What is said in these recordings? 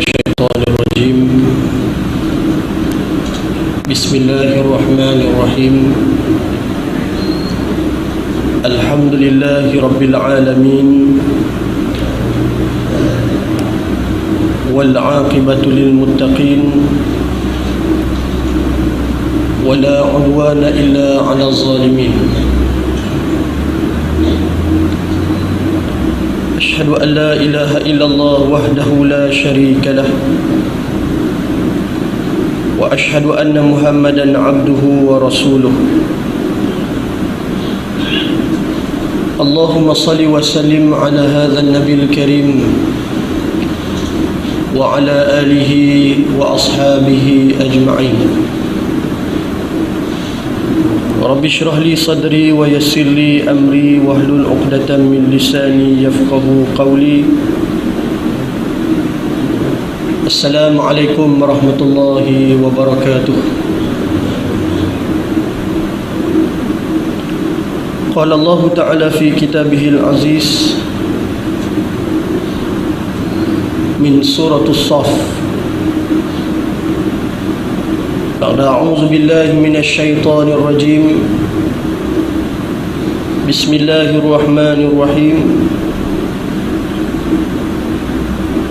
الشيطان الرجيم. بسم الله الرحمن الرحيم. الحمد لله رب العالمين، والعاقبة للمتقين، ولا عدوان إلا على الظالمين. أشهد أن لا إله إلا الله وحده لا شريك له، وأشهد أن محمدا عبده ورسوله. اللهم صل وسلم على هذا النبي الكريم وعلى آله وأصحابه أجمعين. رب اشرح لي صدري ويسر لي أمري واحلل عقدة من لساني يفقهوا قولي. السلام عليكم ورحمة الله وبركاته. قال الله تعالى في كتابه العزيز من سورة الصف: أعوذ بالله من الشيطان الرجيم. بسم الله الرحمن الرحيم.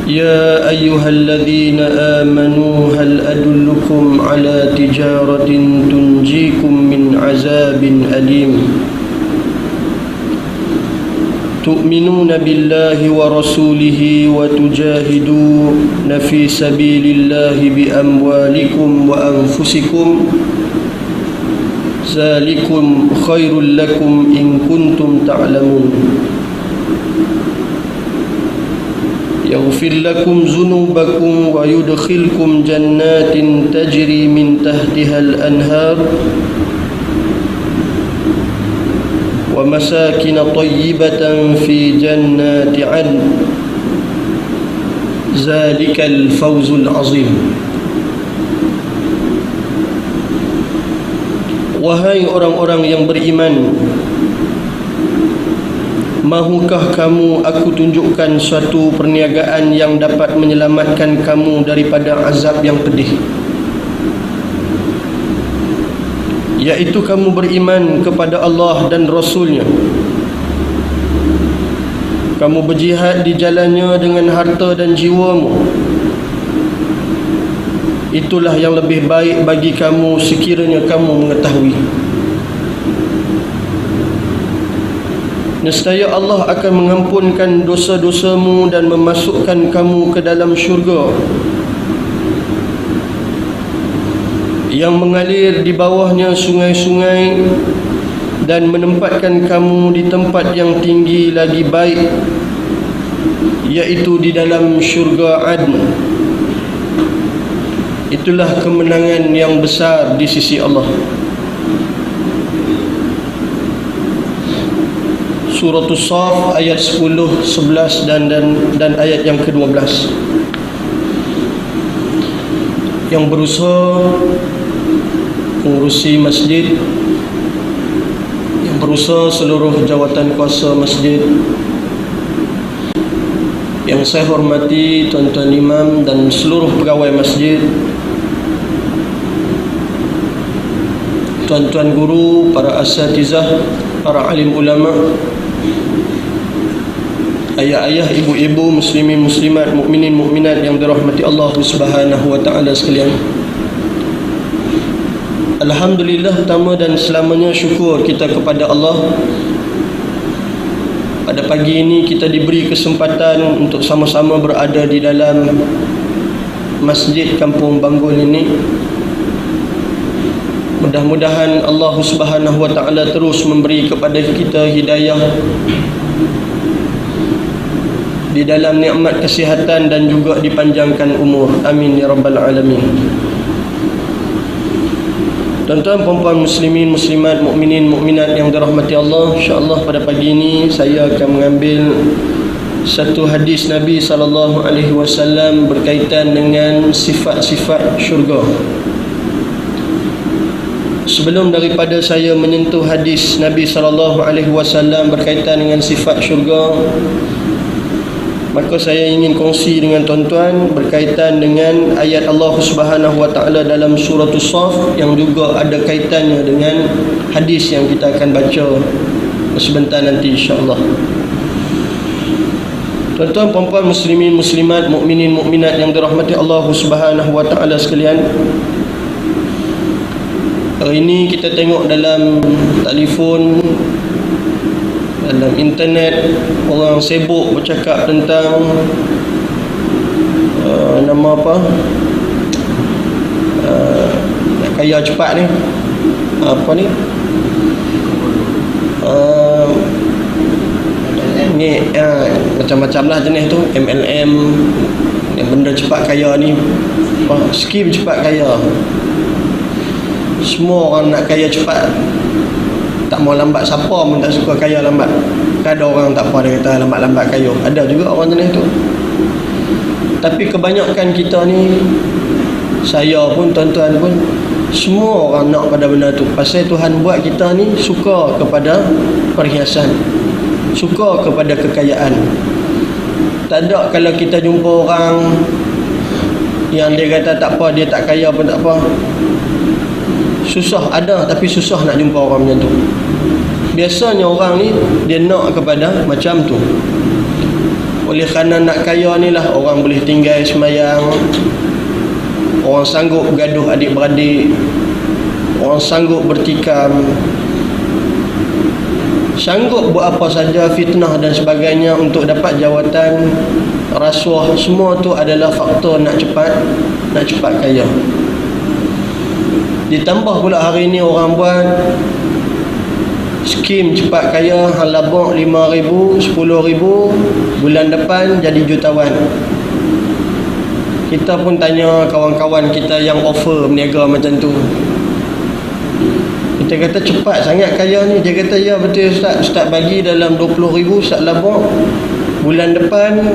يا أيها الذين آمنوا هل أدلكم على تجارة تنجيكم من عذاب أليم تؤمنون بالله ورسوله وتجاهدون في سبيل الله بأموالكم وأنفسكم ذلكم خير لكم إن كنتم تعلمون يغفر لكم ذنوبكم ويدخلكم جنات تجري من تحتها الأنهار ومساكن طيبة في جنات عدن ذلك الفوز العظيم. Wahai orang-orang yang beriman, mahukah kamu aku tunjukkan suatu perniagaan yang dapat menyelamatkan kamu daripada azab yang pedih, iaitu kamu beriman kepada Allah dan Rasul-Nya, kamu berjihad di jalannya dengan harta dan jiwamu. Itulah yang lebih baik bagi kamu sekiranya kamu mengetahui. Nescaya Allah akan mengampunkan dosa-dosamu dan memasukkan kamu ke dalam syurga yang mengalir di bawahnya sungai-sungai, dan menempatkan kamu di tempat yang tinggi lagi baik, iaitu di dalam syurga Adn. Itulah kemenangan yang besar di sisi Allah. Surah As-Saff ayat 10, 11 dan ayat yang ke-12. Yang berusaha mengurusi masjid, yang berusaha seluruh jawatan kuasa masjid, yang saya hormati tuan-tuan imam dan seluruh pegawai masjid, tuan-tuan guru, para asatizah, para alim ulama, ayah-ayah, ibu-ibu, muslimin, muslimat, mukminin, mukminat yang dirahmati Allah Subhanahu wa taala sekalian. Alhamdulillah, pertama dan selamanya syukur kita kepada Allah. Pada pagi ini kita diberi kesempatan untuk sama-sama berada di dalam Masjid Kampung Banggul ini. Mudah-mudahan Allah Subhanahu wa taala terus memberi kepada kita hidayah di dalam nikmat kesihatan dan juga dipanjangkan umur. Amin ya rabbal alamin. Tuan-tuan, puan-puan, muslimin, muslimat, mukminin, mukminat yang dirahmati Allah, insya-Allah pada pagi ini saya akan mengambil satu hadis Nabi sallallahu alaihi wasallam berkaitan dengan sifat-sifat syurga. Sebelum daripada saya menyentuh hadis Nabi sallallahu alaihi wasallam berkaitan dengan sifat syurga, Maka saya ingin kongsi dengan tuan-tuan berkaitan dengan ayat Allah Subhanahu Wa Taala dalam surah As-Saff, yang juga ada kaitannya dengan hadis yang kita akan baca sebentar nanti, insya-Allah. Tuan-tuan, puan-puan, muslimin, muslimat, mukminin, mukminat yang dirahmati Allah Subhanahu Wa Taala sekalian, hari ini kita tengok dalam telefon, dalam internet, orang sibuk bercakap tentang nama apa, nak kaya cepat ni, apa ni, ni macam-macam lah jenis tu, MLM, yang benda cepat kaya ni, skim cepat kaya. Semua orang nak kaya cepat, tak mau lambat. Siapa pun tak suka kaya lambat. Ada orang tak apa, dia kata lambat-lambat kaya. Ada juga orang jenis tu. Tapi kebanyakan kita ni, saya pun, tuan-tuan pun, semua orang nak pada benda tu. Pasal Tuhan buat kita ni suka kepada perhiasan, suka kepada kekayaan. Tak ada kalau kita jumpa orang yang dia kata tak apa, dia tak kaya pun tak apa. Susah ada, tapi susah nak jumpa orang macam tu. Biasanya orang ni dia nak kepada macam tu. Oleh kerana nak kaya ni lah, orang boleh tinggal semayang, orang sanggup bergaduh adik-beradik, orang sanggup bertikam, sanggup buat apa saja, fitnah dan sebagainya untuk dapat jawatan, rasuah. Semua tu adalah faktor nak cepat kaya. Ditambah pula hari ni orang buat skim cepat kaya, hang labuk 5,000, 10,000, bulan depan jadi jutawan. Kita pun tanya kawan-kawan kita yang offer berniaga macam tu. Kita kata cepat sangat kaya ni. Dia kata ya betul Ustaz, Ustaz bagi dalam 20,000 Ustaz labuk, bulan depan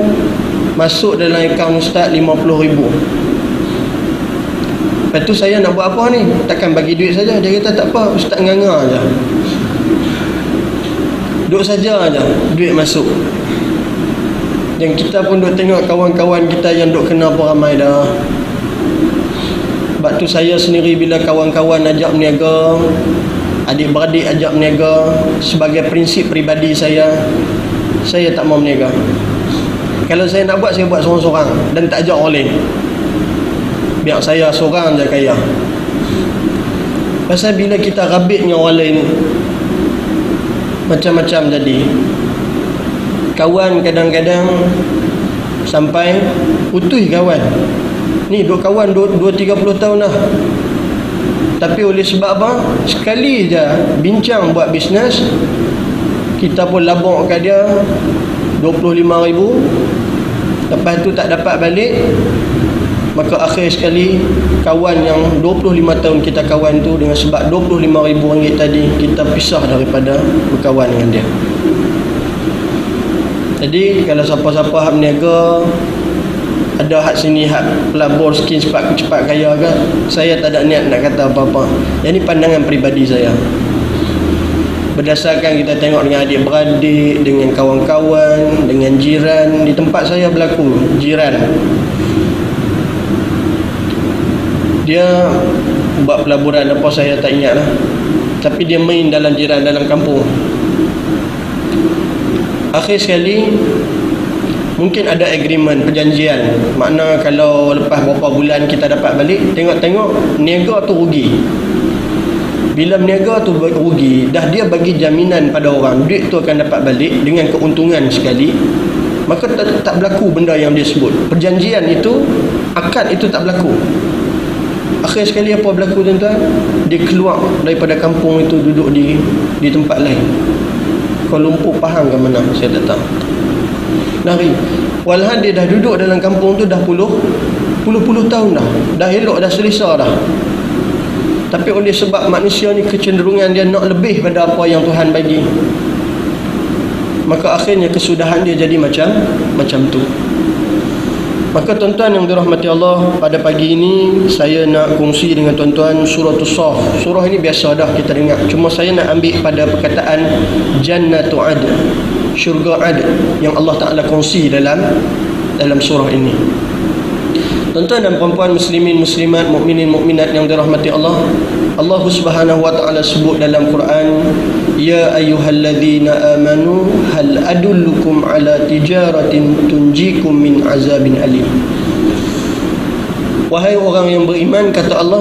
masuk dalam akaun Ustaz 50,000. Lepas tu saya nak buat apa ni? Takkan bagi duit saja. Dia kata tak apa, Ustaz nganga je, duduk saja aja, duit masuk. Dan kita pun duk tengok kawan-kawan kita yang duk kena pun ramai dah. Sebab tu saya sendiri bila kawan-kawan ajak berniaga, adik-beradik ajak berniaga, sebagai prinsip peribadi saya tak mau berniaga. Kalau saya nak buat, saya buat seorang-seorang dan tak ajak orang lain. Biar saya seorang je kaya. Pasal bila kita rabit dengan orang lain, macam-macam jadi. Kawan kadang-kadang sampai putus kawan. Ni duk kawan 2-30 tahun dah. Tapi oleh sebab apa? Sekali je bincang buat bisnes, kita pun labuk kat dia 25,000, lepas tu tak dapat balik. Maka akhir sekali kawan yang 25 tahun kita kawan tu, dengan sebab RM25,000 tadi, kita pisah daripada berkawan dengan dia. Jadi kalau siapa-siapa hak berniaga, ada hak sini hak pelabur skin cepat kaya ke, saya tak ada niat nak kata apa-apa. Yang ni pandangan peribadi saya, berdasarkan kita tengok dengan adik-beradik, dengan kawan-kawan, dengan jiran. Di tempat saya berlaku, jiran dia buat pelaburan apa saya tak ingat lah, tapi dia main dalam jiran, dalam kampung. Akhir sekali mungkin ada agreement, perjanjian, makna kalau lepas berapa bulan kita dapat balik. Tengok-tengok niaga tu rugi. Bila niaga tu rugi, dah dia bagi jaminan pada orang duit tu akan dapat balik dengan keuntungan sekali, maka tak berlaku benda yang dia sebut. Perjanjian itu, akad itu tak berlaku. Akhir sekali apa berlaku tuan-tuan? Dia keluar daripada kampung itu, duduk di tempat lain. Kuala Lumpur, Pahang ke mana, saya tak tahu. Lari. Walhal dia dah duduk dalam kampung tu dah puluh tahun dah. Dah elok, dah selesa dah. Tapi oleh sebab manusia ni kecenderungan dia nak lebih pada apa yang Tuhan bagi, maka akhirnya kesudahan dia jadi macam tu. Maka tuan-tuan yang dirahmati Allah, pada pagi ini saya nak kongsi dengan tuan-tuan surah As-Saff. Surah ini biasa dah kita dengar, cuma saya nak ambil pada perkataan Jannatu Adn. syurga Ad yang Allah Ta'ala kongsi dalam surah ini. Tuan-tuan dan puan-puan, muslimin, muslimat, mukminin, mukminat yang dirahmati Allah, Allah Subhanahu wa Ta'ala sebut dalam Quran, ya ayyuhalladzina amanu hal adullukum ala tijaratin tunjikum min azabin alim. Wahai orang yang beriman, kata Allah,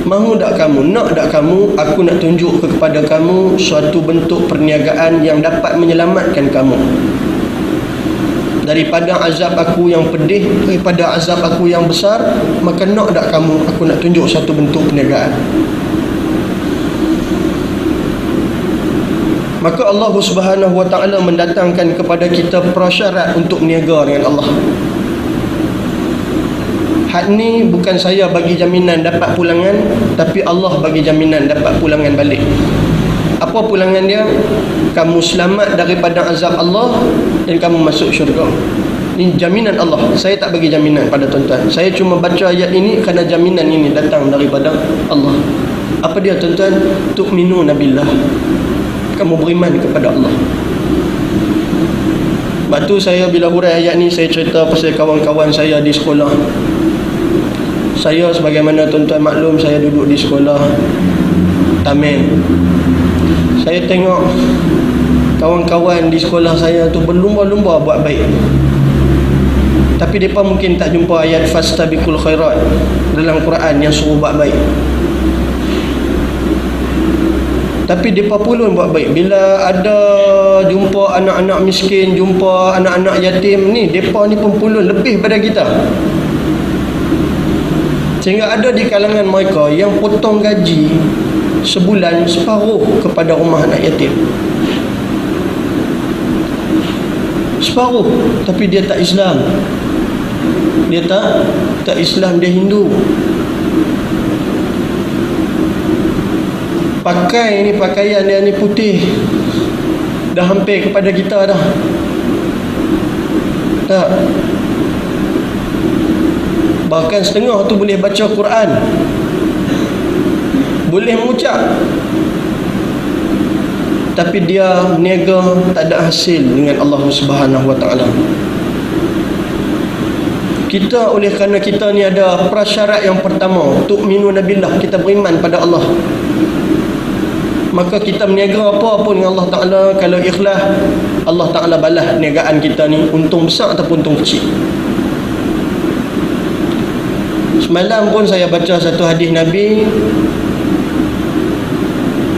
mahu tak kamu, nak tak kamu, aku nak tunjuk kepada kamu suatu bentuk perniagaan yang dapat menyelamatkan kamu daripada azab aku yang pedih, daripada azab aku yang besar. Maka nak tak kamu, aku nak tunjuk satu bentuk perniagaan. Maka Allah Subhanahu wa Ta'ala mendatangkan kepada kita prasyarat untuk berniaga dengan Allah. Hak ni bukan saya bagi jaminan dapat pulangan, tapi Allah bagi jaminan dapat pulangan balik. Apa pulangan dia? Kamu selamat daripada azab Allah dan kamu masuk syurga. Ini jaminan Allah. Saya tak bagi jaminan pada tuan-tuan. Saya cuma baca ayat ini kerana jaminan ini datang daripada Allah. Apa dia tuan-tuan? Tu'minuna billah. Kamu beriman kepada Allah. Sebab tu saya bila hurai ayat ni, saya cerita pasal kawan-kawan saya di sekolah. Saya sebagaimana tuan-tuan maklum, saya duduk di sekolah Tamen. Saya tengok kawan-kawan di sekolah saya tu berlumba-lumba buat baik. Tapi mereka mungkin tak jumpa ayat fastabiqul khairat dalam Quran yang suruh buat baik. Tapi mereka pulun buat baik. Bila ada jumpa anak-anak miskin, jumpa anak-anak yatim ni, mereka ni pun pulun lebih pada kita. Sehingga ada di kalangan mereka yang potong gaji sebulan separuh kepada rumah anak yatim. Separuh. Tapi dia tak Islam. Dia tak Islam, dia Hindu. Pakai ni, pakaian dia ni putih, dah hampir kepada kita dah. Tak. Bahkan setengah tu boleh baca Quran, boleh mengucap, tapi dia berniaga tak ada hasil dengan Allah Subhanahu wa Ta'ala. Kita, oleh kerana kita ni ada prasyarat yang pertama, tu'minuna billah, kita beriman pada Allah, maka kita berniaga apa pun dengan Allah Ta'ala, kalau ikhlas, Allah Ta'ala balas niagaan kita ni, untung besar ataupun untung kecil. Semalam pun saya baca satu hadis Nabi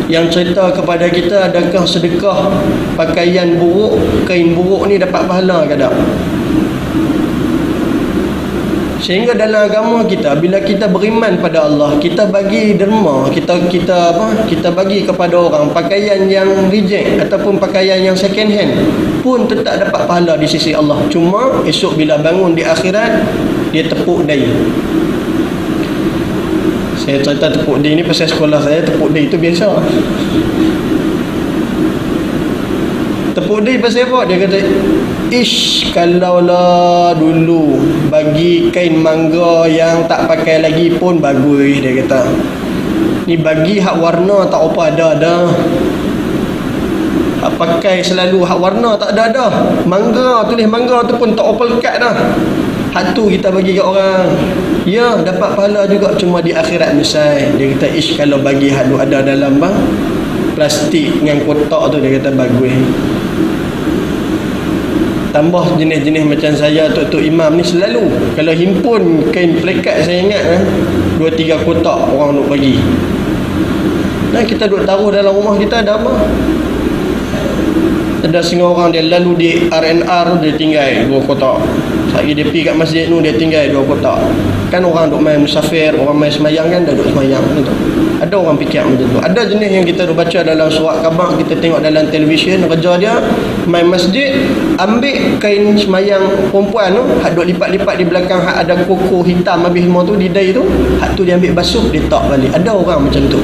yang cerita kepada kita, adakah sedekah pakaian buruk, kain buruk ni dapat pahala ke tak? Sehingga dalam agama kita, bila kita beriman pada Allah, kita bagi derma, kita bagi kepada orang pakaian yang reject ataupun pakaian yang second hand pun tetap dapat pahala di sisi Allah. Cuma esok bila bangun di akhirat, dia tepuk dahi. Saya cerita tepuk dahi ni pasal sekolah saya, tepuk dahi tu biasa. Tepuk dahi pasal apa? Dia kata, ish, kalaulah dulu bagi kain mangga yang tak pakai lagi pun bagus, dia kata. Ni bagi hak warna tak apa ada dah. Hak pakai selalu hak warna tak ada dah. Mangga, tulis mangga tu pun tak apa lekat dah. Hak tu kita bagi kat orang. Ya, dapat pahala juga, cuma di akhirat misal. Dia kata, ish, kalau bagi hak tu ada dalam plastik dengan kotak tu, dia kata bagus. Tambah jenis-jenis macam saya, Tok Imam ni selalu kalau himpun kain plekat, saya ingat 2-3 kotak orang nak bagi. Nah, kita duk taruh dalam rumah kita ada apa? Ada setengah orang dia lalu di R&R, dia tinggal 2 kotak. Sekali dia pergi kat masjid tu, dia tinggal 2 kotak. Kan orang duk main musafir, orang main semayang kan, dah duk semayang tu. Ada orang fikir macam tu. Ada jenis yang kita duk baca dalam surat khabar, kita tengok dalam televisyen, kerja dia main masjid, ambil kain semayang perempuan tu, hak duk lipat-lipat di belakang, hak ada koko hitam habis semua tu di dahi tu, hak tu dia ambil basuh, dia tak balik. Ada orang macam tu.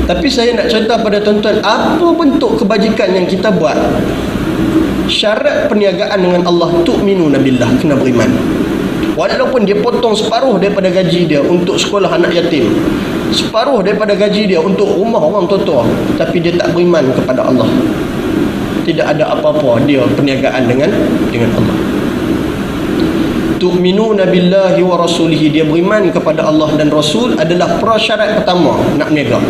Tapi saya nak cerita pada tuan-tuan, apa bentuk kebajikan yang kita buat, syarat perniagaan dengan Allah, tu'minuna billah, kena beriman. Walaupun dia potong separuh daripada gaji dia untuk sekolah anak yatim, separuh daripada gaji dia untuk rumah orang tua-tua, tapi dia tak beriman kepada Allah. Tidak ada apa-apa dia perniagaan dengan Allah. Tu'minuna billahi wa rasulihi, dia beriman kepada Allah dan Rasul adalah prasyarat pertama nak berniaga.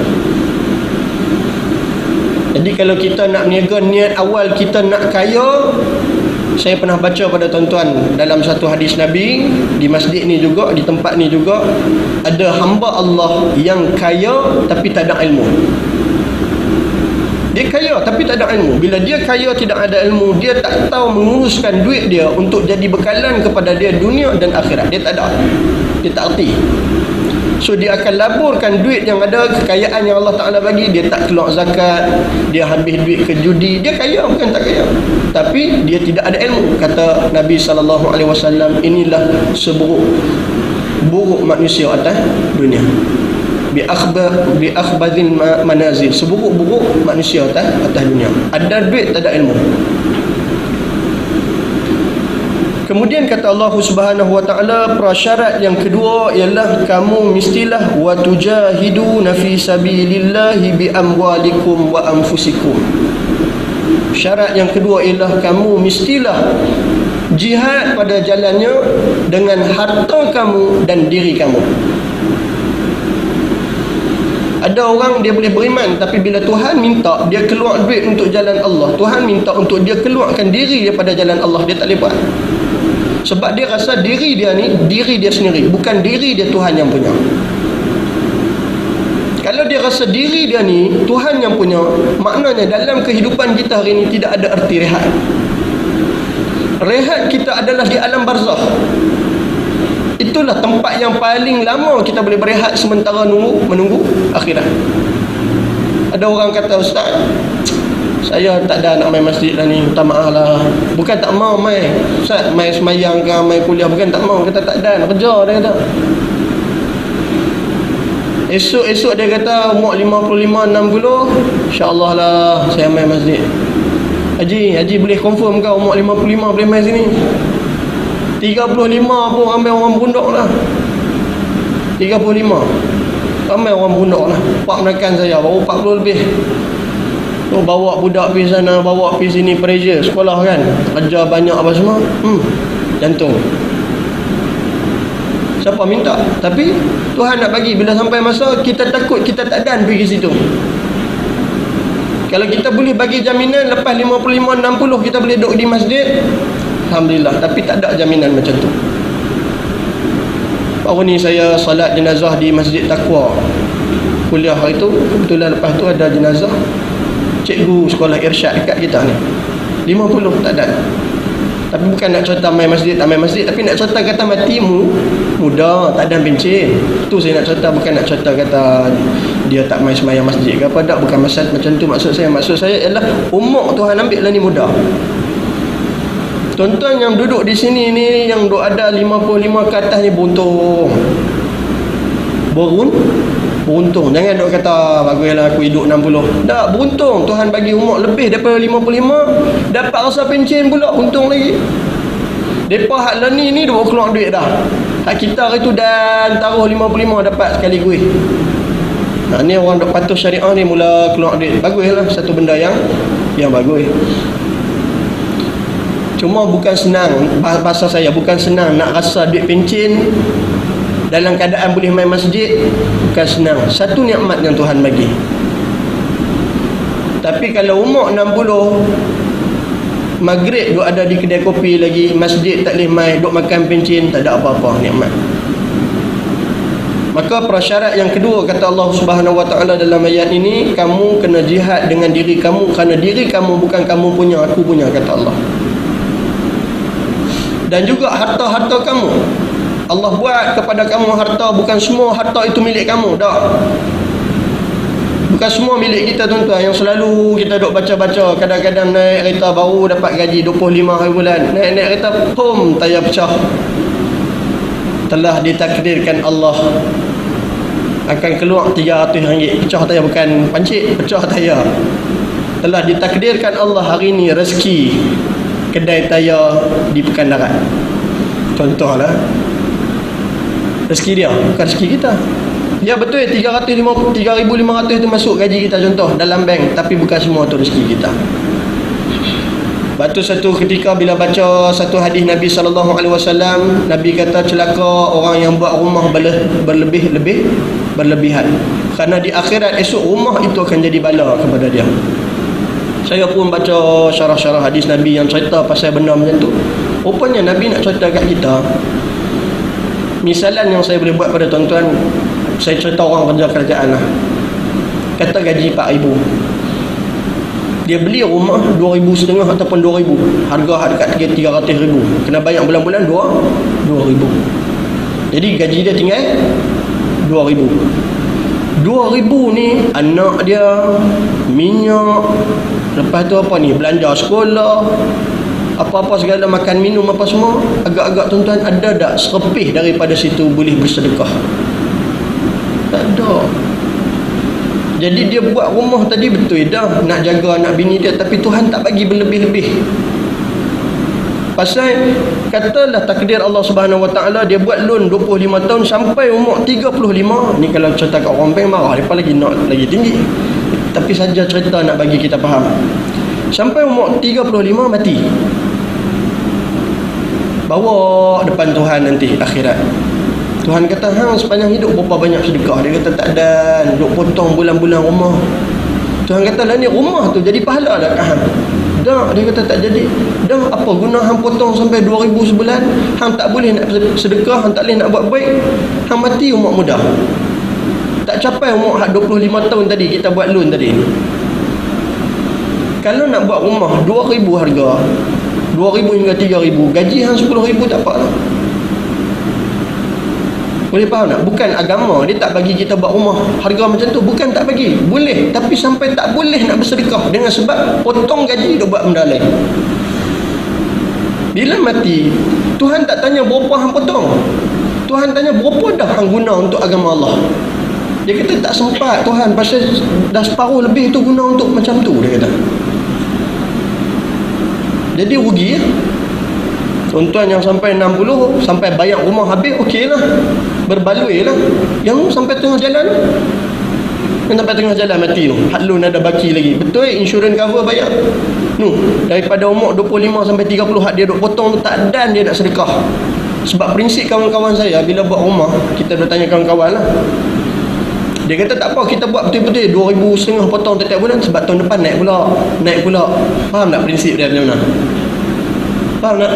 Jadi kalau kita nak berniaga, niat awal kita nak kaya. Saya pernah baca pada tuan-tuan dalam satu hadis Nabi, di masjid ni juga, di tempat ni juga, ada hamba Allah yang kaya tapi tak ada ilmu. Dia kaya tapi tak ada ilmu. Bila dia kaya tidak ada ilmu, dia tak tahu menguruskan duit dia untuk jadi bekalan kepada dia dunia dan akhirat. Dia tak ada. Dia tak erti. So dia akan laburkan duit yang ada, kekayaan yang Allah Ta'ala bagi, dia tak keluar zakat, dia habis duit ke judi. Dia kaya bukan tak kaya, tapi dia tidak ada ilmu. Kata Nabi SAW, inilah seburuk manusia atas dunia. Bi akhbadil manazil, seburuk-buruk manusia atas dunia. Ada duit tak ada ilmu. Kemudian kata Allah Subhanahu wa taala, prasyarat yang kedua ialah kamu mestilah wa tujahiduna fi sabilillahi bi amwalikum wa anfusikum. Syarat yang kedua ialah kamu mestilah jihad pada jalannya dengan harta kamu dan diri kamu. Ada orang dia boleh beriman, tapi bila Tuhan minta dia keluar duit untuk jalan Allah, Tuhan minta untuk dia keluarkan diri daripada jalan Allah, dia tak boleh buat. Sebab dia rasa diri dia ni diri dia sendiri, bukan diri dia Tuhan yang punya. Kalau dia rasa diri dia ni Tuhan yang punya, maknanya dalam kehidupan kita hari ni tidak ada erti rehat. Rehat kita adalah di alam barzakh. Itulah tempat yang paling lama kita boleh berehat sementara menunggu akhirat. Ada orang kata, Ustaz, saya tak ada nak main masjid lah ni, minta maaf lah. Bukan tak mau main, Ustaz, main semayang ke, main kuliah, bukan tak mau. Kata tak ada, nak kerja, dia kata. Esok dia kata umur 55-60, InsyaAllah lah saya main masjid. Haji boleh confirm kau umur 55 boleh main sini? 35 pun ramai orang berundok lah. 35 ramai orang berundok lah. Pak menekan saya baru 40 lebih. Tu bawa budak pergi sana, bawa pergi sini, pressure sekolah kan, kerja banyak apa semua, jantung. Siapa minta? Tapi Tuhan nak bagi. Bila sampai masa kita takut, kita tak dan pergi situ. Kalau kita boleh bagi jaminan lepas 55-60 kita boleh duduk di masjid, Alhamdulillah. Tapi tak ada jaminan macam tu. Baru ni saya salat jenazah di Masjid Taqwa. Kuliah hari tu, kebetulan lepas tu ada jenazah cikgu sekolah irsyad dekat kita ni. 50 tak ada. Tapi bukan nak cerita main masjid tak main masjid, tapi nak cerita kata matimu muda, tak ada bencin. Tu saya nak cerita, bukan nak cerita kata dia tak main semayang masjid ke apa. Tak, bukan maksud macam tu maksud saya. Maksud saya ialah umur Tuhan ambil lah ni muda. Tuan-tuan yang duduk di sini ni, yang duduk ada 55 ke atas ni beruntung. Beruntung. Jangan duk kata baguslah aku hidup 60. Tak, beruntung. Tuhan bagi umur lebih daripada 55, dapat rasa pencen pula, untung lagi. Depa hak lani ni dia baru keluar duit dah. Hak kita hari tu dan taruh 55 dapat sekali kuih. Nah, ni orang duk patuh syariah ni mula keluar duit. Baguslah, satu benda yang bagus. Cuma bukan senang, bahasa saya bukan senang nak rasa duit pencen dalam keadaan boleh main masjid, bukan senang. Satu nikmat yang Tuhan bagi. Tapi kalau umur 60, maghrib duk ada di kedai kopi lagi, masjid tak boleh main, duk makan pencen, tak ada apa-apa nikmat. Maka prasyarat yang kedua kata Allah Subhanahu wa taala dalam ayat ini, kamu kena jihad dengan diri kamu, kerana diri kamu bukan kamu punya, aku punya, kata Allah. Dan juga harta-harta kamu, Allah buat kepada kamu harta, bukan semua harta itu milik kamu. Tak, bukan semua milik kita tuan-tuan. Yang selalu kita duk baca-baca, kadang-kadang naik kereta baru dapat gaji 25 hari bulan, naik kereta pum tayar pecah. Telah ditakdirkan Allah akan keluar RM300. Pecah tayar, bukan pancit, pecah tayar. Telah ditakdirkan Allah hari ni rezeki kedai tayar di Pekan Darat. Contohlah, rezeki dia, bukan rezeki kita. Ya betul, 3,500 tu masuk gaji kita contoh dalam bank, tapi bukan semua tu rezeki kita. Batu satu ketika bila baca satu hadis Nabi SAW, Nabi kata celaka orang yang buat rumah berlebihan. Kerana di akhirat esok rumah itu akan jadi bala kepada dia. Saya pun baca syarah-syarah hadis Nabi yang cerita pasal benda macam tu. Rupanya Nabi nak cerita kat kita. Misalan yang saya boleh buat pada tuan-tuan, saya cerita orang kerja kerajaan lah. Kata gaji 4,000. Dia beli rumah 2,500 ataupun 2,000. Harga dekat 300,000. Kena bayar bulan-bulan 2,000. Jadi gaji dia tinggal 2,000. 2,000 ni anak dia, minyak, lepas tu apa ni, belanja sekolah, apa-apa segala, makan minum apa semua. Agak-agak tuan-tuan ada tak serepih daripada situ boleh bersedekah? Tak ada. Jadi dia buat rumah tadi betul dah nak jaga anak bini dia, tapi Tuhan tak bagi berlebih-lebih. Pasal katalah takdir Allah Subhanahu Wa Taala, dia buat loan 25 tahun sampai umur 35. Ni kalau cerita kat orang bank marah, depa lagi nak lagi tinggi. Tapi saja cerita nak bagi kita faham. Sampai umur 35 mati. Bawa depan Tuhan nanti akhirat. Tuhan kata, hang sepanjang hidup berapa banyak sedekah? Dia kata tak ada, duk potong bulan-bulan rumah. Tuhan kata lah ni rumah tu jadi pahala dah kat hang? Tak, dia kata tak jadi. Dah apa guna hang potong sampai 2,000 sebulan? Hang tak boleh nak sedekah, hang tak boleh nak buat baik. Hang mati umur muda. Tak capai umur 25 tahun tadi kita buat loan tadi. Kalau nak buat rumah 2,000 harga, 2,000 hingga 3,000, gaji hang 10,000 tak apa lah. Boleh faham tak? Bukan agama dia tak bagi kita buat rumah harga macam tu, bukan tak bagi, boleh, tapi sampai tak boleh nak bersedekah dengan sebab potong gaji dia buat benda lain. Bila mati, Tuhan tak tanya berapa hang potong, Tuhan tanya berapa dah hang guna untuk agama Allah. Dia kata tak sempat Tuhan, pasal dah separuh lebih tu guna untuk macam tu, dia kata. Jadi rugi ya. Tuan-tuan yang sampai 60, sampai bayar rumah habis, okey lah, berbaloi lah. Yang sampai tengah jalan, yang sampai tengah jalan mati tu, hak loan ada baki lagi, betul insurans cover bayar daripada umur 25 sampai 30 hak dia duk potong tu tak dan dia nak sedekah. Sebab prinsip kawan-kawan saya bila buat rumah, kita bertanya kawan-kawan lah, dia kata tak apa, kita buat betul-betul 2,500 potong setiap bulan, sebab tahun depan naik pula. Faham tak prinsip dia macam mana? Faham tak?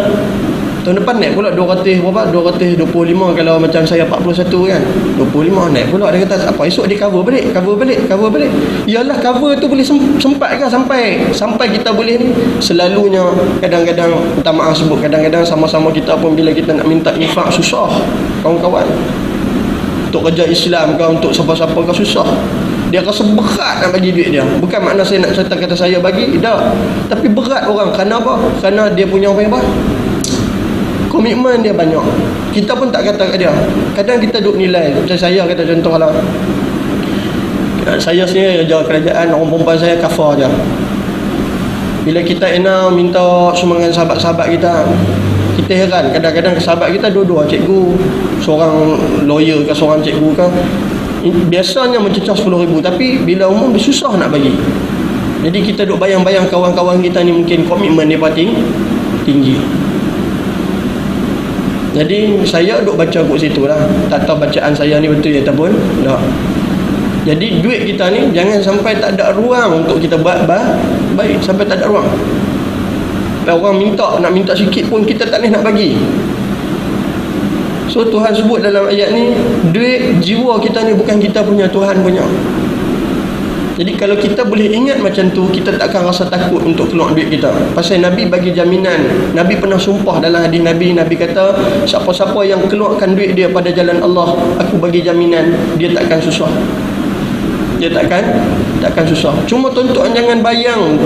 Tahun depan naik pula 200 berapa? 225 kalau macam saya 41 kan. 25 naik pula. Dia kata apa? Esok dia cover balik. Yalah cover tu boleh sempat ke sampai kita boleh ni. Selalunya kadang-kadang, minta maaf sebut, kadang-kadang sama-sama kita pun bila kita nak minta infak susah kawan-kawan. Untuk kerja Islam ke, untuk siapa-siapa ke susah. Dia rasa berat nak bagi duit dia. Bukan makna saya nak cerita kata saya bagi, tak. Tapi berat orang. Kerana apa? Kerana dia punya apa? Komitmen dia banyak. Kita pun tak kata kat dia. Kadang kita duk nilai. Macam saya kata contoh lah, saya sendiri jaga kerajaan, orang perempuan saya kafar je. Bila kita minta sumbangan sahabat-sahabat kita, kita heran. Kadang-kadang sahabat kita dua-dua cikgu, seorang lawyer ke, seorang cikgu ke, biasanya mencecah 10,000, tapi bila umum susah nak bagi. Jadi kita duk bayang-bayang kawan-kawan kita ni mungkin komitmen dia tinggi. Jadi saya duk baca kat situ lah. Tak tahu bacaan saya ni betul ya ataupun tak. Jadi duit kita ni jangan sampai tak ada ruang untuk kita buat baik, sampai tak ada ruang. Kalau orang nak minta sikit pun kita tak boleh nak bagi. So Tuhan sebut dalam ayat ni, duit jiwa kita ni bukan kita punya, Tuhan punya. Jadi kalau kita boleh ingat macam tu, kita tak akan rasa takut untuk keluar duit kita. Pasal Nabi bagi jaminan. Nabi pernah sumpah dalam hadis Nabi kata, siapa-siapa yang keluarkan duit dia pada jalan Allah, aku bagi jaminan dia takkan susah. Dia takkan susah. Cuma tuan-tuan jangan bayang,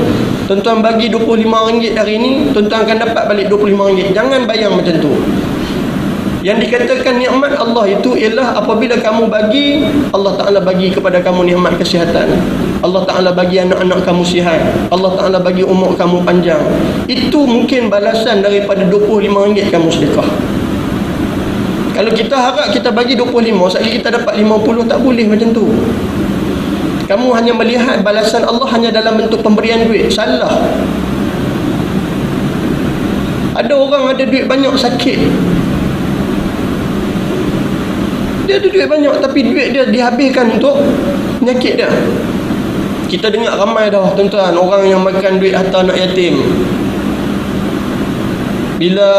tuan-tuan bagi RM25 hari ni, tuan-tuan akan dapat balik RM25. Jangan bayang macam tu. Yang dikatakan nikmat Allah itu ialah apabila kamu bagi, Allah Ta'ala bagi kepada kamu nikmat kesihatan, Allah Ta'ala bagi anak-anak kamu sihat, Allah Ta'ala bagi umur kamu panjang. Itu mungkin balasan daripada RM25 kamu sedekah. Kalau kita harap kita bagi 25, sekali kita dapat 50, tak boleh macam tu. Kamu hanya melihat balasan Allah hanya dalam bentuk pemberian duit. Salah. Ada orang ada duit banyak sakit. Dia ada duit banyak tapi duit dia dihabiskan untuk penyakit dia. Kita dengar ramai dah tuan-tuan, orang yang makan duit harta anak yatim. Bila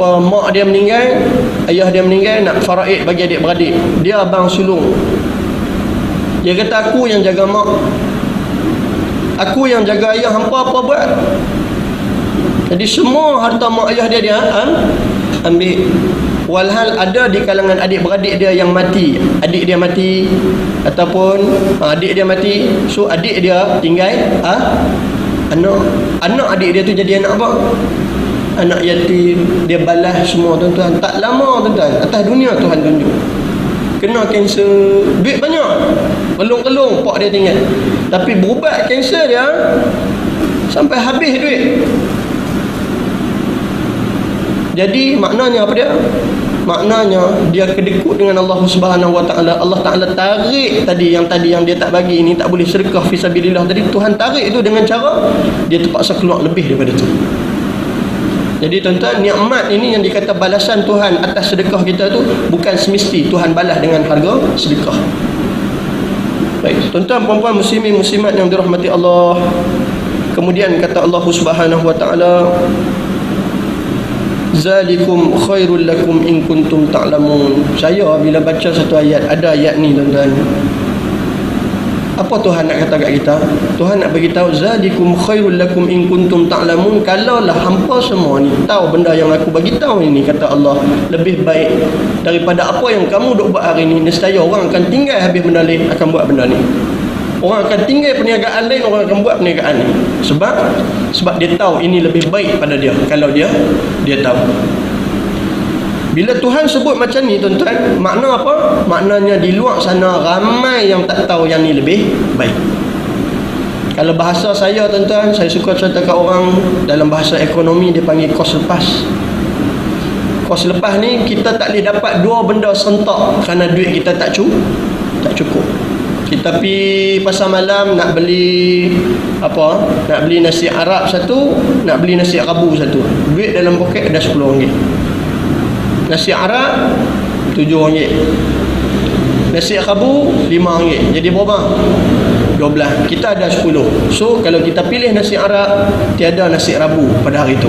mak dia meninggal, ayah dia meninggal, nak faraid bagi adik-beradik, dia abang sulung. Dia kata, aku yang jaga mak, aku yang jaga ayah, hampa apa buat? Jadi semua harta mak ayah dia ambil. Walhal ada di kalangan adik-beradik dia yang mati, adik dia mati ataupun adik dia mati, so adik dia tinggal anak adik dia tu jadi anak apa? Anak yatim. Dia balas semua tuan-tuan. Tak lama tuan-tuan, atas dunia Tuhan tunjuk, kena kanser, duit banyak, kelung-kelung pak dia tinggal, tapi berubat kanser dia sampai habis duit. Jadi maknanya apa dia? Maknanya dia kedekut dengan Allah Subhanahu Wa Taala. Allah Taala tarik tadi yang dia tak bagi ini, tak boleh sedekah fisabilillah tadi, Tuhan tarik itu dengan cara dia terpaksa keluar lebih daripada itu. Jadi tuan-tuan, nikmat ini yang dikata balasan Tuhan atas sedekah kita tu bukan semesti Tuhan balas dengan harga sedekah. Baik, tuan-tuan puan-puan muslimin muslimat yang dirahmati Allah. Kemudian kata Allah Subhanahu Wa Taala, zalikum khairul lakum in kuntum ta'lamun. Saya bila baca satu ayat, ada ayat ni tuan-tuan, apa Tuhan nak kata kat kita? Tuhan nak bagi tahu, zalikum khairul lakum in kuntum ta'lamun. Kalaulah hampa semua ni tahu benda yang aku bagi tahu ini, kata Allah, lebih baik daripada apa yang kamu duk buat hari ni. Nescaya orang akan tinggal habis benda lain, akan buat benda ni. Orang akan tinggal perniagaan lain, orang akan buat perniagaan ni. Sebab dia tahu ini lebih baik pada dia. Kalau dia tahu. Bila Tuhan sebut macam ni tuan-tuan, makna apa? Maknanya di luar sana ramai yang tak tahu yang ni lebih baik. Kalau bahasa saya tuan-tuan, saya suka cerita kat orang, dalam bahasa ekonomi dia panggil kos lepas. Kos lepas ni kita tak boleh dapat dua benda serentak kerana duit kita tak cukup. Kita pergi pasar malam nak beli nak beli nasi Arab satu, nak beli nasi Rabu satu. Duit dalam poket ada RM10. Nasi Arab RM7, nasi Rabu RM5. Jadi berapa? 12. Kita ada 10. So kalau kita pilih nasi Arab, tiada nasi Rabu pada hari itu.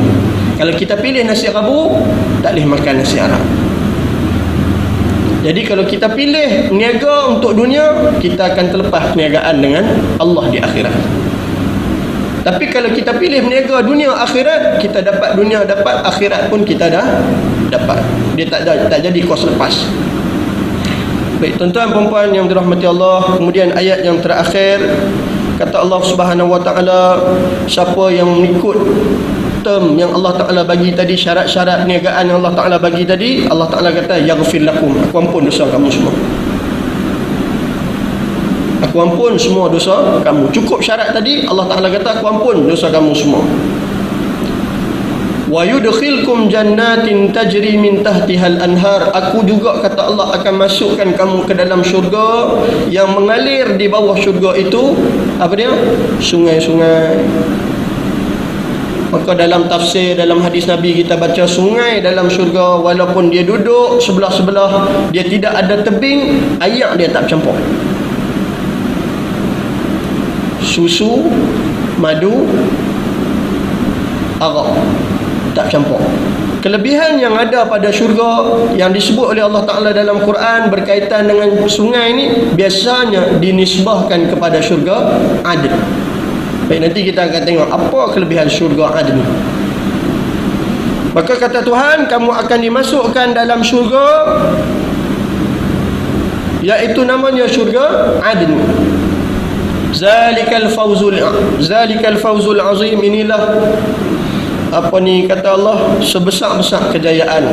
Kalau kita pilih nasi Rabu, tak boleh makan nasi Arab. Jadi kalau kita pilih niaga untuk dunia, kita akan terlepas perniagaan dengan Allah di akhirat. Tapi kalau kita pilih berniaga dunia akhirat, kita dapat dunia, dapat akhirat pun kita dah dapat. Dia tak jadi kos lepas. Baik tuan-tuan puan-puan yang dirahmati Allah, kemudian ayat yang terakhir kata Allah Subhanahu Wa Taala, siapa yang mengikut term yang Allah Ta'ala bagi tadi, syarat-syarat perniagaan yang Allah Ta'ala bagi tadi, Allah Ta'ala kata yaghfir lakum, aku ampun dosa kamu semua. Aku ampun semua dosa kamu. Cukup syarat tadi, Allah Ta'ala kata aku ampun dosa kamu semua. Wa yudkhilkum jannatin tajri min tahtihal anhar, aku juga kata Allah akan masukkan kamu ke dalam syurga yang mengalir di bawah syurga itu apa dia? Sungai-sungai. Maka dalam tafsir, dalam hadis Nabi kita baca sungai dalam syurga, walaupun dia duduk sebelah-sebelah, dia tidak ada tebing, air dia tak campur. Susu, madu, arak tak campur. Kelebihan yang ada pada syurga yang disebut oleh Allah Ta'ala dalam Quran berkaitan dengan sungai ini, biasanya dinisbahkan kepada syurga Adn. Baik, nanti kita akan tengok apa kelebihan syurga Adn. Maka kata Tuhan, kamu akan dimasukkan dalam syurga, iaitu namanya syurga Adn. Zalikal fawzul azim, inilah kata Allah, sebesar-besar kejayaan,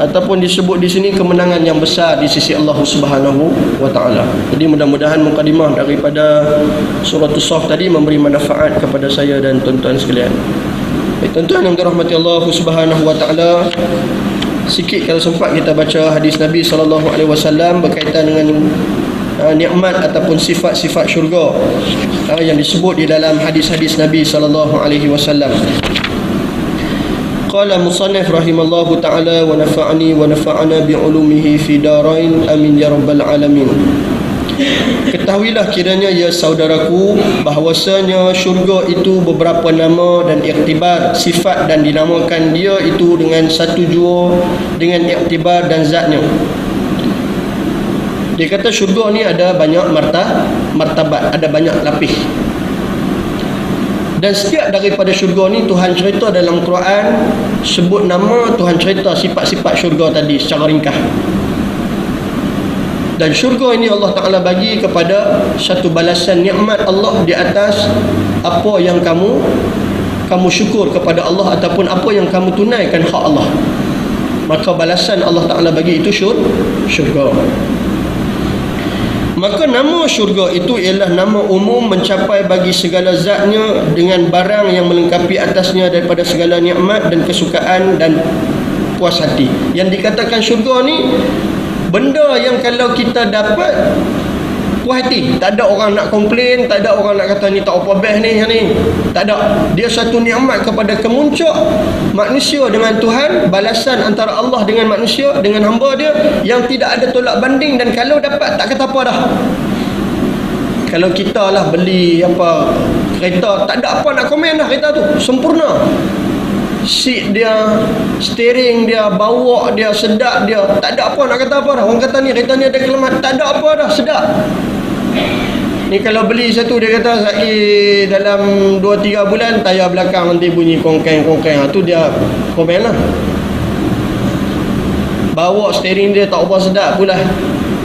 ataupun disebut di sini kemenangan yang besar di sisi Allah Subhanahu Wa Taala. Jadi mudah-mudahan mukadimah daripada surah As-Saff tadi memberi manfaat kepada saya dan tuan-tuan sekalian. Tuan-tuan yang dirahmati Allah Subhanahu Wa Taala, sikit kalau sempat kita baca hadis Nabi SAW berkaitan dengan nikmat ataupun sifat-sifat syurga yang disebut di dalam hadis-hadis Nabi SAW. Qala musannif rahimallahu ta'ala wa nafa'ani wa nafa'ana bi'ulumihi fi darain amin ya rabbal alamin. Ketahuilah kiranya ya saudaraku bahwasanya syurga itu beberapa nama dan iktibar sifat dan dinamakan dia itu dengan satu jua dengan iktibar dan zatnya. Dia kata syurga ni ada banyak martabat, ada banyak lapis. Dan setiap daripada syurga ni Tuhan cerita dalam Quran, sebut nama, Tuhan cerita sifat-sifat syurga tadi secara ringkas. Dan syurga ini Allah Ta'ala bagi kepada satu balasan nikmat Allah di atas apa yang kamu syukur kepada Allah ataupun apa yang kamu tunaikan hak Allah. Maka balasan Allah Ta'ala bagi itu syurga. Maka nama syurga itu ialah nama umum mencapai bagi segala zatnya dengan barang yang melengkapi atasnya daripada segala nikmat dan kesukaan dan puas hati. Yang dikatakan syurga ni benda yang kalau kita dapat puas hati, tak ada orang nak komplain, tak ada orang nak kata ni tak apa best ni, tak ada. Dia satu nikmat kepada kemuncak manusia dengan Tuhan, balasan antara Allah dengan manusia, dengan hamba dia yang tidak ada tolak banding. Dan kalau dapat tak kata apa dah. Kalau kita lah beli apa kereta, tak ada apa nak komen dah, kereta tu sempurna. Seat dia, steering dia, bawa dia, sedap dia, tak ada apa nak kata apa dah. Orang kata ni kereta ni ada kelemahan, tak ada apa dah, sedap. Ni kalau beli satu dia kata dalam 2-3 bulan tayar belakang nanti bunyi kongkeng-kongkeng, tu dia komen lah. Bawa steering dia tak apa sedap pula.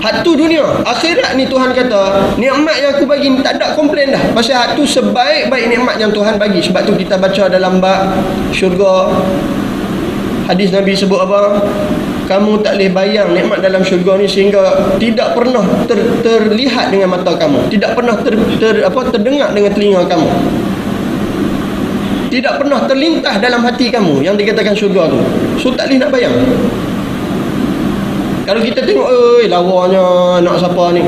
Hak tu dunia. Akhirat ni Tuhan kata nikmat yang aku bagi ni tak ada komplain dah. Pasal hak tu sebaik-baik nikmat yang Tuhan bagi. Sebab tu kita baca dalam bab syurga, hadis Nabi sebut apa? Kamu tak boleh bayang nikmat dalam syurga ni sehingga tidak pernah terlihat dengan mata kamu, tidak pernah terdengar dengan telinga kamu, tidak pernah terlintas dalam hati kamu yang dikatakan syurga tu. So tak boleh nak bayang. Kalau kita tengok, lawanya nak siapa ni,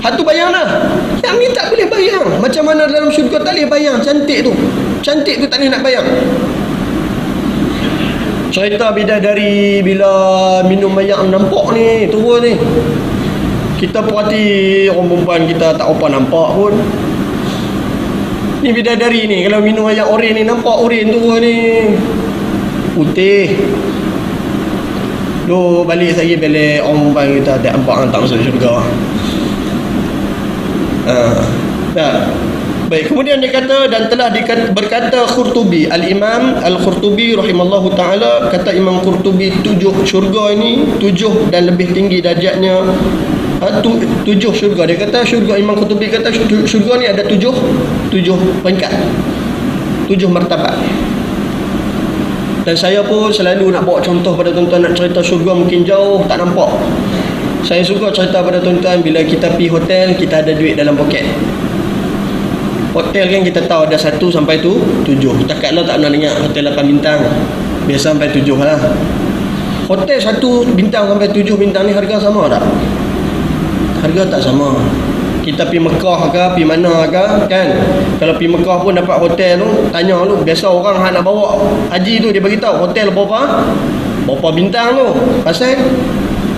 hatu bayang dah. Yang ni tak boleh bayang. Macam mana dalam syurga tak boleh bayang. Cantik tu tak boleh nak bayang. Cerita bidadari bila minum air nampak ni, turun ni. Kita perhati orang perempuan kita tak apa nampak pun. Ni bidadari ni kalau minum air oren ni nampak oren turun ni. Putih. Lu balik lagi balik orang perempuan kita tak nampak tak masuk syurga. Baik, kemudian dia kata dan telah berkata Qurtubi, Al-Imam Al-Qurtubi rahimallahu ta'ala, kata Imam Qurtubi 7 syurga ini 7 dan lebih tinggi darjatnya. 7 syurga. Dia kata syurga, Imam Qurtubi kata syurga ni ada 7 peringkat, 7 martabat. Dan saya pun selalu nak bawa contoh pada tuan-tuan, nak cerita syurga mungkin jauh tak nampak. Saya suka cerita pada tuan-tuan bila kita pergi hotel, kita ada duit dalam poket. Hotel kan kita tahu ada 1 sampai 7. Setakat lah tak pernah dengar hotel 8 bintang. Biasa sampai 7 lah. Hotel 1 bintang sampai 7 bintang ni harga sama tak? Harga tak sama. Kita pergi Mekah ke, pergi mana ke, kan? Kalau pergi Mekah pun dapat hotel tu, tanya tu. Biasa orang nak bawa haji tu, dia beritahu hotel berapa bintang tu. Pasal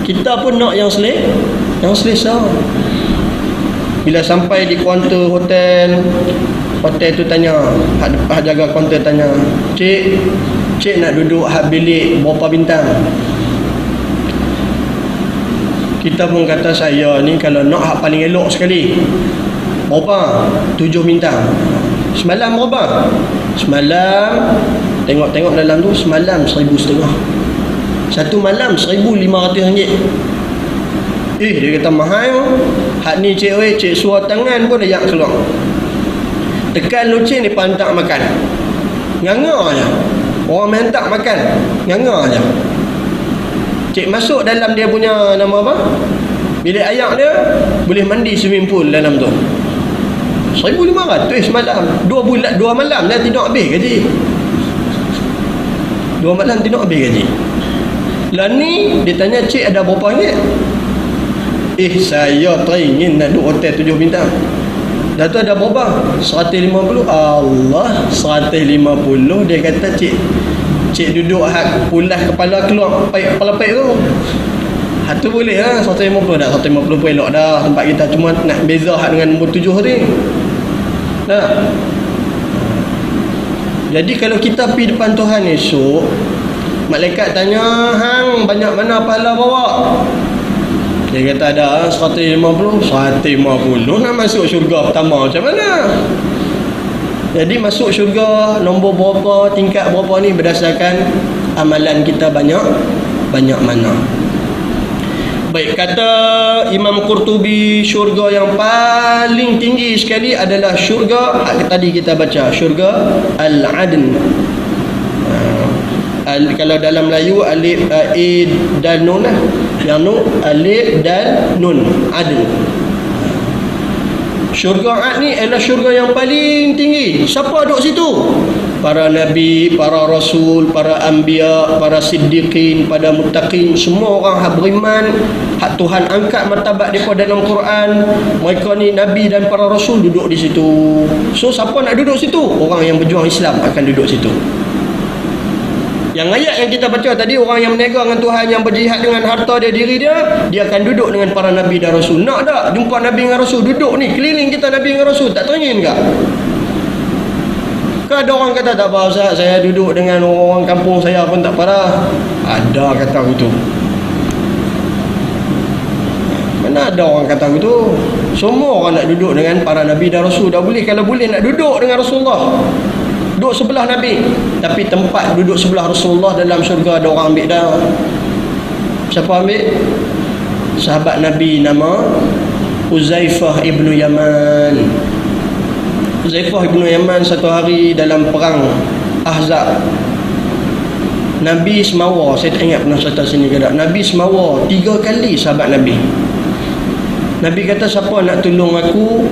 kita pun nak yang selesa. Bila sampai di kaunter hotel tu tanya, hak jaga kaunter tanya, Cik nak duduk hak bilik berapa bintang? Kita pun kata saya ni kalau nak hak paling elok sekali berapa? 7 bintang. Semalam berapa? Semalam tengok dalam tu, semalam 1,500. Satu malam RM1,500. Dia kata mahal. Hak ni cik suar tangan pun dah keluar. Tekan loceng ni pantak makan. Nganga je. Orang main tak makan, nganga je. Cik masuk dalam dia punya nama apa? Bilik ayak dia, boleh mandi swimming pool dalam tu. 1,500 semalam. 2 malam dah tidur habis gaji. 2 malam tidur habis gaji. Lah ni dia tanya, cik ada berapa ringgit? Saya teringin nak duduk hotel 7 bintang. Dah tu ada berapa? 150. Allah, 150. Dia kata, cik duduk hak pulas kepala keluar kepala pek tu. Hak tu boleh lah 150 dah. 150 pun elok dah tempat kita. Cuma nak beza hak dengan nombor 7 ni. Nah. Jadi kalau kita pergi depan Tuhan esok, malaikat tanya, hang banyak mana pahala bawa? Dia kata ada 150. 150 nak masuk syurga pertama macam mana? Jadi masuk syurga nombor berapa, tingkat berapa ni berdasarkan amalan kita banyak mana. Baik, kata Imam Qurtubi, syurga yang paling tinggi sekali adalah syurga tadi kita baca, syurga Al-Adn. Kalau dalam Melayu alif a dan nun lah. Yang nun alif dan nun, Adn. Syurga Ad ni adalah syurga yang paling tinggi. Siapa duduk situ? Para nabi, para rasul, para anbiya, para siddiqin, para muttaqin, semua orang hak beriman, hak Tuhan angkat martabat mereka dalam Quran. Mereka ni nabi dan para rasul duduk di situ. So siapa nak duduk situ? Orang yang berjuang Islam akan duduk situ. Yang ayat yang kita baca tadi, orang yang berniaga dengan Tuhan, yang berjihad dengan harta dia, diri dia akan duduk dengan para nabi dan rasul. Nak tak jumpa nabi dengan rasul? Duduk ni keliling kita nabi dengan rasul, tak teringin ke? Ke ada orang kata, tak apa Ustaz, saya duduk dengan orang kampung saya pun tak parah. Ada kata begitu. Mana ada orang kata begitu? Semua orang nak duduk dengan para nabi dan rasul. Dah boleh, kalau boleh nak duduk dengan Rasulullah, duduk sebelah Nabi. Tapi tempat duduk sebelah Rasulullah dalam syurga ada orang ambil dah. Siapa ambil? Sahabat Nabi nama Huzaifah ibnu Yaman. Huzaifah ibnu Yaman satu hari dalam perang Ahzab, Nabi semawa, saya tak ingat pernah cerita sini ke tak, Nabi semawa 3 kali sahabat Nabi. Nabi kata, siapa nak tolong aku,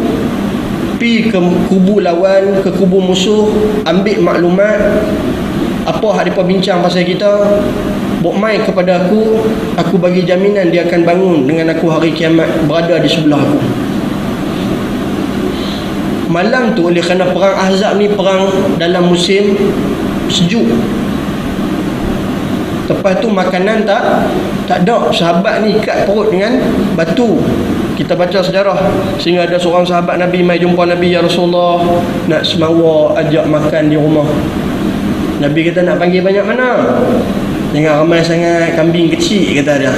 pergi ke kubu lawan, ke kubu musuh, ambil maklumat apa hak mereka bincang pasal kita, bawa mai kepada aku bagi jaminan dia akan bangun dengan aku hari kiamat, berada di sebelah aku. Malam tu, oleh kerana perang Ahzab ni perang dalam musim sejuk, lepas tu makanan tak ada, sahabat ni ikat perut dengan batu. Kita baca sejarah, sehingga ada seorang sahabat Nabi mai jumpa Nabi, ya Rasulullah, nak semawa ajak makan di rumah. Nabi kata, nak panggil banyak mana? Jangan ramai sangat, kambing kecil, kata dia.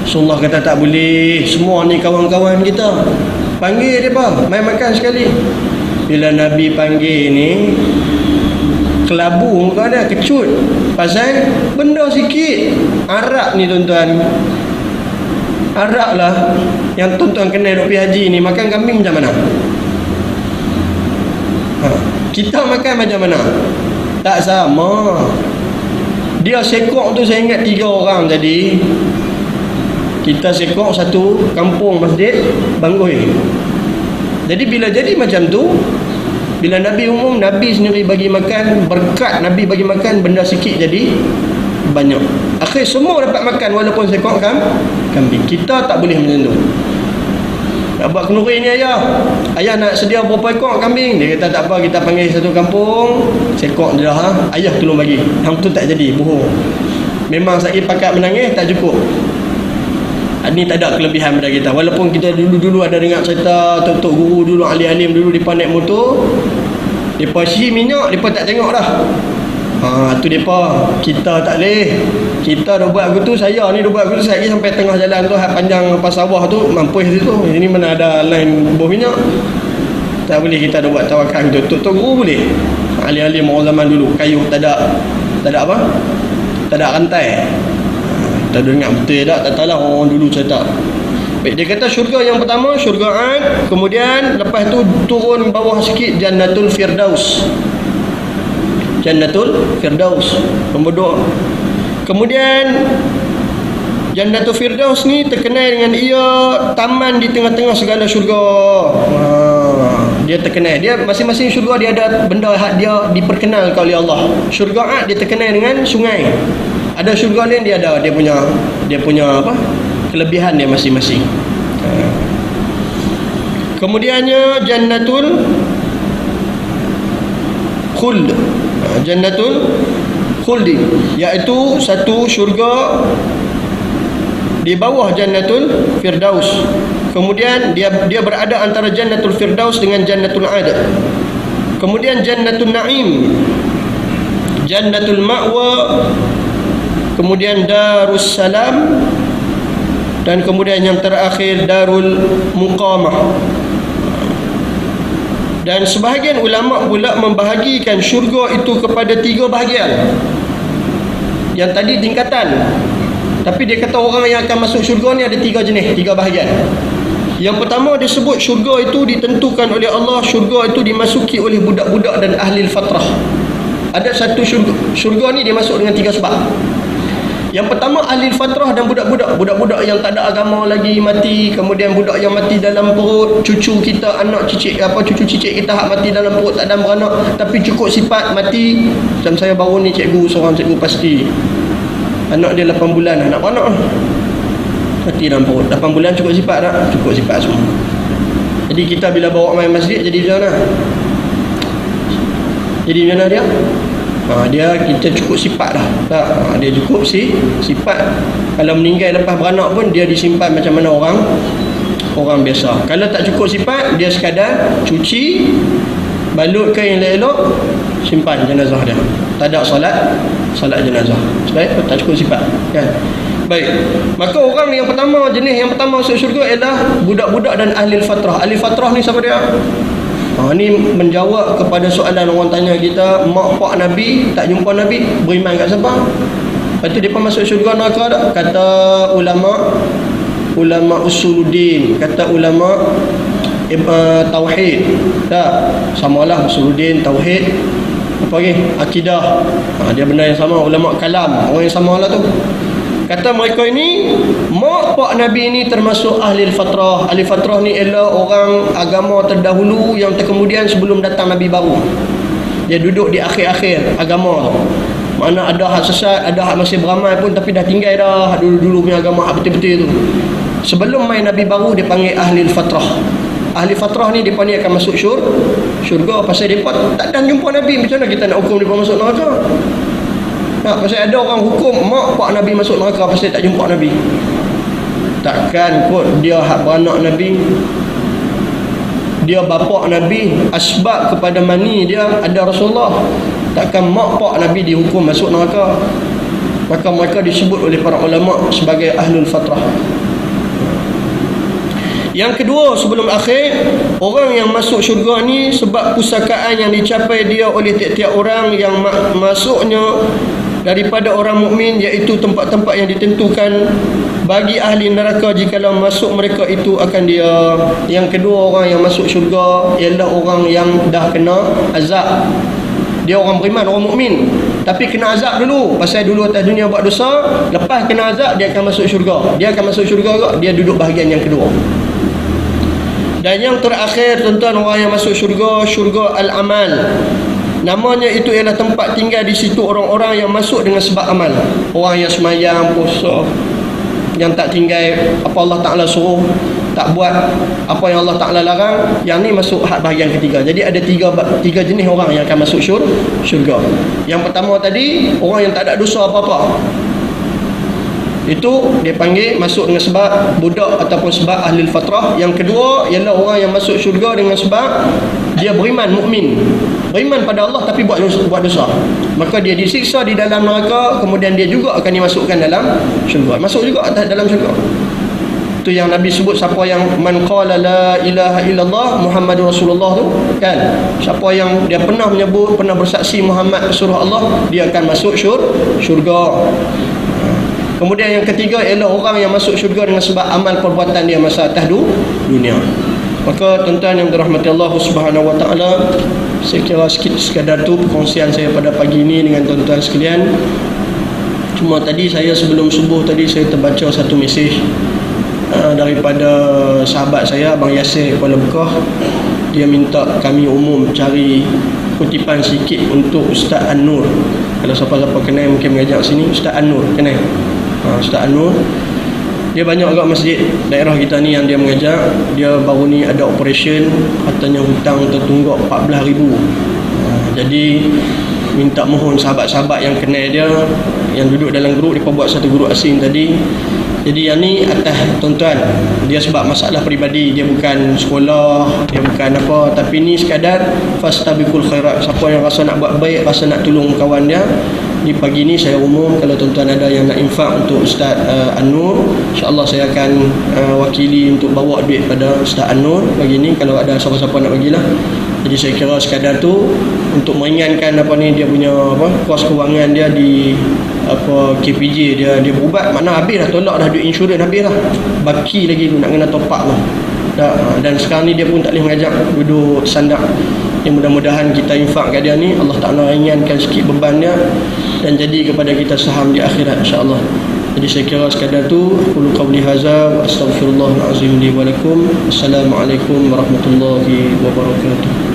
Rasulullah kata, tak boleh, semua ni kawan-kawan kita, panggil dia apa, mai makan sekali. Bila Nabi panggil ni, kelabu muka dia, kecut, pasal benda sikit. Arab ni tuan-tuan, Arab lah yang tuan-tuan kenal duk pergi haji ni, makan kambing macam mana? Kita makan macam mana? Tak sama. Dia sekok tu, saya ingat 3 orang tadi. Kita sekok satu kampung masjid Banggoi. Jadi bila jadi macam tu, bila Nabi umum, Nabi sendiri bagi makan, berkat Nabi bagi makan, benda sikit jadi banyak. Akhir semua dapat makan walaupun sekok kambing. Kita tak boleh macam tu. Nak buat kenduri ni ayah nak sedia berapa ekor kambing? Dia kata tak apa, kita panggil satu kampung, sekok dia dah, ayah tolong bagi. Hang tu tak jadi, bohong. Memang saya pakat menangis tak cukup. Ini tak ada kelebihan pada kita. Walaupun kita dulu-dulu ada dengar cerita tok-tok guru dulu, alim-alim dulu, depa naik motor, depa isi minyak, depa tak tengok dah. Tu depa, kita tak boleh. Kita dah buat gitu, saya ni dah buat gitu, saya sampai tengah jalan tu, panjang pas sawah tu, mampus situ. Ini mana ada line buah minyak. Tak boleh kita dah buat tawakal gitu. Tok-tok guru boleh. Alim-alim orang zaman dulu, kayu tak ada apa? Tak ada rantai. Tak dengar betul tak tahu lah orang dulu cerita. Baik, dia kata syurga yang pertama syurga Ad, kemudian lepas tu turun bawah sikit Jannatul Firdaus. Jannatul Firdaus nombor 2. Kemudian Jannatul Firdaus ni terkenal dengan ia taman di tengah-tengah segala syurga. Dia terkenal. Dia masing-masing syurga dia ada benda hak dia diperkenalkan oleh Allah. Syurga Ad dia terkenal dengan sungai. Ada syurga lain dia ada dia punya apa? Kelebihan dia masing-masing. Kemudiannya Jannatul Khuld. Jannatul Khuldi, iaitu satu syurga di bawah Jannatul Firdaus. Kemudian dia berada antara Jannatul Firdaus dengan Jannatul Ad. Kemudian Jannatul Naim, Jannatul Ma'wa, kemudian Darus Salam, dan kemudian yang terakhir Darul Muqamah. Dan sebahagian ulama pula membahagikan syurga itu kepada 3 bahagian. Yang tadi tingkatan, tapi dia kata orang yang akan masuk syurga ni ada 3 jenis, 3 bahagian. Yang pertama dia sebut syurga itu ditentukan oleh Allah. Syurga itu dimasuki oleh budak-budak dan ahli fatrah. Ada satu syurga ni dia masuk dengan 3 sebab. Yang pertama ahli fatrah dan budak-budak. Budak-budak yang tak ada agama lagi mati. Kemudian budak yang mati dalam perut. Cucu kita, anak cicit cucu cicit kita hak mati dalam perut tak ada beranak, tapi cukup sifat mati. Macam saya baru ni seorang cikgu pasti, anak dia 8 bulan anak beranak mati dalam perut. 8 bulan cukup sifat tak? Cukup sifat semua. Jadi kita bila bawa main masjid jadi macam mana? Jadi macam mana dia? Dia kita cukup sifat dah. Dia cukup sifat. Kalau meninggal lepas beranak pun dia disimpan macam mana orang biasa. Kalau tak cukup sifat, dia sekadar cuci, balut kain elok-elok, simpan jenazah dia. Tak ada solat jenazah. Sebab tak cukup sifat, kan? Baik. Maka orang yang pertama, jenis yang pertama masuk syurga ialah budak-budak dan ahli fatrah. Ahli fatrah ni siapa dia? Ni menjawab kepada soalan orang tanya kita, mak pak Nabi tak jumpa Nabi, beriman kat siapa? Lepas tu mereka masuk syurga neraka tak? Kata ulama usuluddin, kata ulama tauhid. Tak, samalah usuluddin, tauhid, apa lagi? Akidah. Dia benda yang sama. Ulama kalam, orang yang samalah tu. Kata mereka ini, mak pak Nabi ini termasuk ahli fatrah. Ahli fatrah ni ialah orang agama terdahulu yang terkemudian sebelum datang Nabi baru. Dia duduk di akhir-akhir agama tu. Mana ada hak sesat, ada hak masih beramal pun, tapi dah tinggal dah dulu-dulu punya agama hak betul-betul tu. Sebelum main Nabi baru dia panggil ahli fatrah. Ahli fatrah ni mereka ni akan masuk syurga pasal mereka tak ada jumpa Nabi. Macam mana kita nak hukum mereka masuk neraka? Pasal ada orang hukum mak pak Nabi masuk neraka pasal tak jumpa Nabi. Takkan kot dia hak beranak Nabi, dia bapa Nabi, asbab kepada mani dia ada Rasulullah. Takkan mak pak Nabi dihukum masuk neraka. Maka mereka disebut oleh para ulama sebagai ahlul fatrah. Yang kedua sebelum akhir, orang yang masuk syurga ni sebab pusakaan yang dicapai dia oleh tiap-tiap orang yang masuknya daripada orang mukmin, iaitu tempat-tempat yang ditentukan bagi ahli neraka jikalau masuk mereka itu akan dia. Yang kedua orang yang masuk syurga ialah orang yang dah kena azab. Dia orang beriman, orang mukmin, tapi kena azab dulu. Pasal dulu atas dunia buat dosa, lepas kena azab dia akan masuk syurga. Dia akan masuk syurga ke? Dia duduk bahagian yang kedua. Dan yang terakhir tuan-tuan, orang yang masuk syurga, syurga al-amal. Namanya itu ialah tempat tinggal di situ orang-orang yang masuk dengan sebab amal. Orang yang semayang, puasa, yang tak tinggal apa Allah Ta'ala suruh, tak buat apa yang Allah Ta'ala larang, yang ni masuk hak bahagian ketiga. Jadi ada tiga jenis orang yang akan masuk syurga. Yang pertama tadi, orang yang tak ada dosa apa-apa, itu dia panggil masuk dengan sebab budak ataupun sebab ahli fatrah. Yang kedua ialah orang yang masuk syurga dengan sebab dia beriman, mukmin, beriman pada Allah tapi buat dosa. Maka dia disiksa di dalam neraka, kemudian dia juga akan dimasukkan dalam syurga. Masuk juga atas dalam syurga. Itu yang Nabi sebut, siapa yang man qala la ilaha illallah Muhammadur Rasulullah tu, kan? Siapa yang dia pernah menyebut, pernah bersaksi Muhammad Rasulullah Allah, dia akan masuk syurga. Kemudian yang ketiga ialah orang yang masuk syurga dengan sebab amal perbuatan dia masa atas dunia. Maka tuan-tuan yang dirahmati Allah Subhanahu wa taala, saya kira sekadar tu perkongsian saya pada pagi ini dengan tuan-tuan sekalian. Cuma tadi saya sebelum subuh tadi saya terbaca satu mesej daripada sahabat saya Abang Yasir Kuala Bekah. Dia minta kami umum cari kutipan sikit untuk Ustaz An-Nur. Kalau siapa-siapa kenal mungkin mengajak sini. Ustaz An-Nur kenal? Ustaz An-Nur, dia banyak agak masjid daerah kita ni yang dia mengajar. Dia baru ni ada operation, katanya hutang tertunggak 14,000. Jadi minta mohon sahabat-sahabat yang kenal dia, yang duduk dalam grup, dia buat satu grup asing tadi. Jadi yang ni atas tuan-tuan, dia sebab masalah peribadi, dia bukan sekolah, dia bukan apa, tapi ni sekadar fastabiqul khairat. Siapa yang rasa nak buat baik, rasa nak tolong kawan dia, di pagi ni saya umum, kalau tuan-tuan ada yang nak infak untuk Ustaz An-Nur, insya-Allah saya akan wakili untuk bawa duit pada Ustaz An-Nur pagi ni, kalau ada siapa-siapa nak bagilah. Jadi saya kira sekadar tu untuk meringankan apa ni, dia punya kos kewangan dia di KPJ dia berubat, mana habis dah, tolak dah duit insurans, habis dah, baki lagi tu nak kena top up tu. Dan sekarang ni dia pun tak boleh mengajak, duduk sandak. Yang mudah-mudahan kita infak kat dia ni, Allah Ta'ala ringankan sikit beban dia dan jadi kepada kita saham di akhirat, insya-Allah. Jadi saya kira sekadar tu. Qul qawli hadza wa astaghfirullahal azim li wa lakum. Assalamualaikum warahmatullahi wabarakatuh.